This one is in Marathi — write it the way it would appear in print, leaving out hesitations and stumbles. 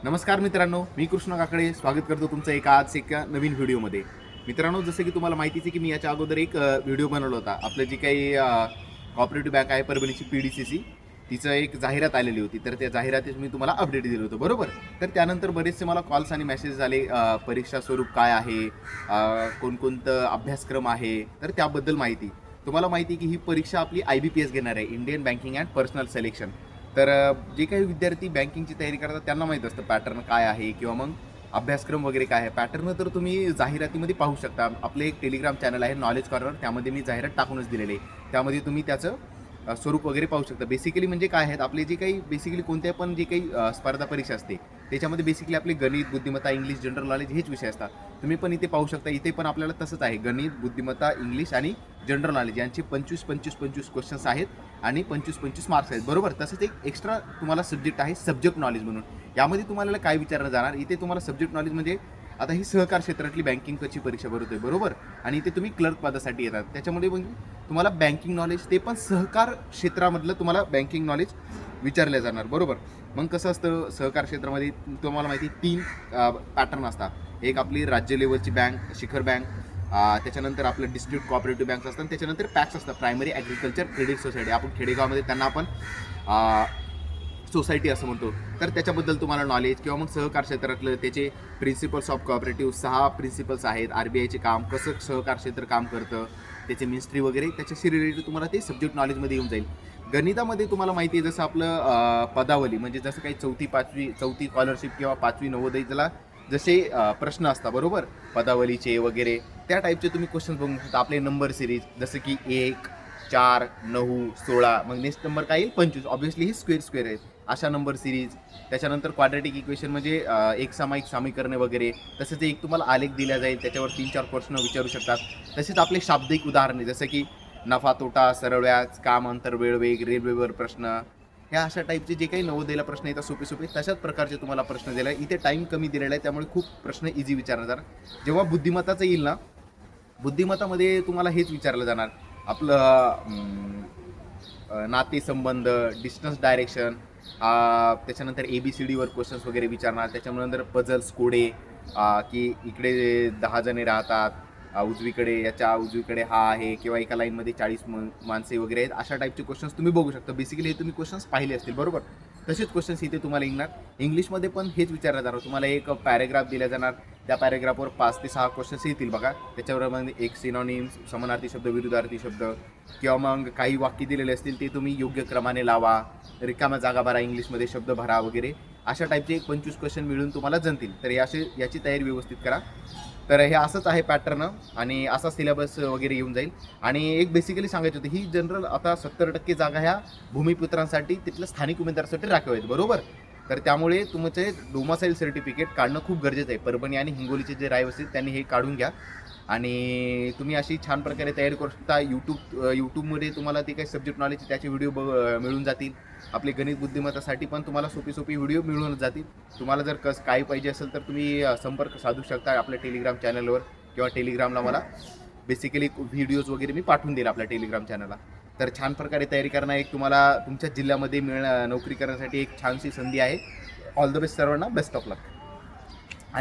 नमस्कार मित्रांनो, मी कृष्ण काकडे स्वागत करतो तुमचं आज एका नवीन व्हिडिओमध्ये. मित्रांनो, जसं की तुम्हाला माहितीच आहे की मी याच्या अगोदर एक व्हिडिओ बनवला होता. आपलं जी काही कॉपरेटिव्ह बँक आहे परभणीची PDCC, तिचं एक जाहिरात आलेली होती. तर त्या जाहिरातीत मी तुम्हाला अपडेट दिलं होतं, बरोबर. तर त्यानंतर बरेचसे मला कॉल्स आणि मेसेज आले, परीक्षा स्वरूप काय आहे, कोणकोणतं अभ्यासक्रम आहे, तर त्याबद्दल माहिती. तुम्हाला माहिती आहे की ही परीक्षा आपली IBPS घेणार आहे, Indian banking and personal selection. तर जे काही विद्यार्थी बँकिंगची तयारी करतात त्यांना माहीत असतं पॅटर्न काय आहे किंवा मग अभ्यासक्रम वगैरे काय आहे. पॅटर्न तर तुम्ही जाहिरातीमध्ये पाहू शकता. आपलं एक टेलिग्राम चॅनल आहे नॉलेज कॉर्नर, त्यामध्ये मी जाहिरात टाकूनच दिलेली आहे. त्यामध्ये तुम्ही त्याचं स्वरूप वगैरे पाहू शकता. बेसिकली म्हणजे काय आहेत, आपले जे काही बेसिकली कोणत्या पण जे काही स्पर्धा परीक्षा असते त्याच्यामध्ये बेसिकली आपले गणित, बुद्धिमत्ता, इंग्लिश, जनरल नॉलेज हेच विषय असतात. तुम्ही पण इथे पाहू शकता. इथे पण आपल्याला तसंच आहे, गणित, बुद्धिमत्ता, इंग्लिश आणि जनरल नॉलेज यांचे 25-25-25 क्वेश्चन्स आहेत आणि 25-25 मार्क्स आहेत, बरोबर. तसंच एक एक्स्ट्रा तुम्हाला सब्जेक्ट आहे सब्जेक्ट नॉलेज म्हणून. यामध्ये तुम्हाला काय विचारलं जाणार, इथे तुम्हाला सब्जेक्ट नॉलेज म्हणजे आता ही सहकार क्षेत्रातली बँकिंगची परीक्षा भरतोय, बरोबर. आणि इथे तुम्ही क्लर्क पदासाठी येतात. त्याच्यामध्ये मग तुम्हाला बँकिंग नॉलेज, ते पण सहकार क्षेत्रामधलं तुम्हाला बँकिंग नॉलेज विचारलं जाणार, बरोबर. मग कसं असतं सहकार क्षेत्रामध्ये, तुम्हाला माहिती 3 पॅटर्न असतात. एक आपली राज्य लेवलची बँक, शिखर बँक, त्याच्यानंतर आपलं डिस्ट्रिक्ट कोऑपरेटिव्ह बँक्स असतात, त्याच्यानंतर पॅक्स असतात, प्रायमरी ॲग्रिकल्चर क्रेडिट सोसायटी. आपण खेडेगावामध्ये त्यांना आपण सोसायटी असं म्हणतो. तर त्याच्याबद्दल तुम्हाला नॉलेज किंवा मग सहकार क्षेत्रातलं त्याचे प्रिन्सिपल्स ऑफ कोऑपरेटिव्ह 6 प्रिन्सिपल्स आहेत. RBIचे काम कसं सहकार क्षेत्र काम करतं, त्याचे मिनिस्ट्री वगैरे, त्याच्याशी रिलेटेड तुम्हाला ते सब्जेक्ट नॉलेजमध्ये येऊन जाईल. गणितामध्ये तुम्हाला माहिती आहे, जसं आपलं पदावली म्हणजे जसं काही 4थी स्कॉलरशिप किंवा 5वी नवोदयला जसे प्रश्न असतात, बरोबर, पदावलीचे वगैरे, त्या टाईपचे तुम्ही क्वेश्चन बघू शकता. आपले नंबर सिरीज जसं की 1, 4, 9, 16, मग नेक्स्ट नंबर काय येईल 25. ऑब्व्हियसली ही स्क्वेअर आहेत, अशा नंबर सिरीज. त्याच्यानंतर क्वाड्रॅटिक इक्वेशन म्हणजे एक सामायिक समीकरणे वगैरे. तसंच एक तुम्हाला आलेख दिला जाईल, त्याच्यावर 3-4 प्रश्न विचारू शकतात. तसेच आपले शाब्दिक उदाहरणे जसं की नफा तोटा, सरळ व्याज, काम, अंतर, वेळ, वेग, रेल्वेवर प्रश्न, ह्या अशा टाईपचे जे काही नवोदयला प्रश्न येतात सोपे सोपे, तशाच प्रकारचे तुम्हाला प्रश्न दिले आहे. इथे टाईम कमी दिलेला आहे, त्यामुळे खूप प्रश्न इझी विचारले जाणार. जेव्हा बुद्धिमत्ताचं येईल ना, बुद्धिमत्तामध्ये तुम्हाला हेच विचारलं जाणार, आपलं नातेसंबंध, डिस्टन्स डायरेक्शन, त्याच्यानंतर ABCDवर क्वेश्चन्स वगैरे विचारणार. त्याच्यानंतर पझल्स, कोडे, की इकडे 10 जणे राहतात, उजवीकडे, याच्या उजवीकडे हा आहे, किंवा एका लाईनमध्ये 40 माणसे वगैरे आहेत, अशा टाईपचे क्वेश्चन्स तुम्ही बघू शकता. बेसिकली हे तुम्ही क्वेश्चन्स पाहिले असतील, बरोबर. तसेच क्वेश्चन्स इथे तुम्हाला येणार. इंग्लिशमध्ये पण हेच विचारलं जाणार. तुम्हाला एक पॅरेग्राफ दिला जाणार, त्या पॅरेग्राफवर 5 ते 6 क्वेश्चन्स येतील बघा. त्याच्यावर मग एक सिनॉनिम्स, समानार्थी शब्द, विरुद्धार्थी शब्द, किंवा मग काही वाक्य दिलेले असतील ते तुम्ही योग्य क्रमाने लावा, रिकाम्या जागा भरा, इंग्लिशमध्ये शब्द भरा वगैरे, अशा टाईपचे 25 क्वेश्चन मिळून तुम्हाला जमतील. तर याची तयारी व्यवस्थित करा. तर हे असंच आहे पॅटर्न आणि असा सिलेबस वगैरे येऊन जाईल. आणि एक बेसिकली सांगायचं होतं, ही जनरल आता 70% जागा ह्या भूमिपुत्रांसाठी, तिथल्या स्थानिक उमेदवारासाठी राखीव आहेत, बरोबर. तर त्यामुळे तुमचे डोमासाईल सर्टिफिकेट काढणं खूप गरजेचं आहे. परभणी आणि हिंगोलीचे जे रहिवासी त्यांनी हे काढून घ्या आणि तुम्ही अशी छान प्रकारे तयारी करू शकता. यूट्यूबमध्ये तुम्हाला ते काही सब्जेक्ट नॉलेज त्याचे व्हिडिओ मिळून जातील. आपले गणित बुद्धिमत्तासाठी पण तुम्हाला सोपी व्हिडिओ मिळून जातील. तुम्हाला जर काही पाहिजे असेल तर तुम्ही संपर्क साधू शकता आपल्या टेलिग्राम चॅनलवर, किंवा टेलिग्रामला मला बेसिकली व्हिडिओज वगैरे मी पाठवून देईल आपल्या टेलिग्राम चॅनलला. तर छान प्रकारे तयारी करणं, एक तुम्हाला तुमच्या जिल्ह्यामध्ये नोकरी करण्यासाठी एक छानशी संधी आहे. ऑल द बेस्ट सर्वांना, बेस्ट ऑफ लक.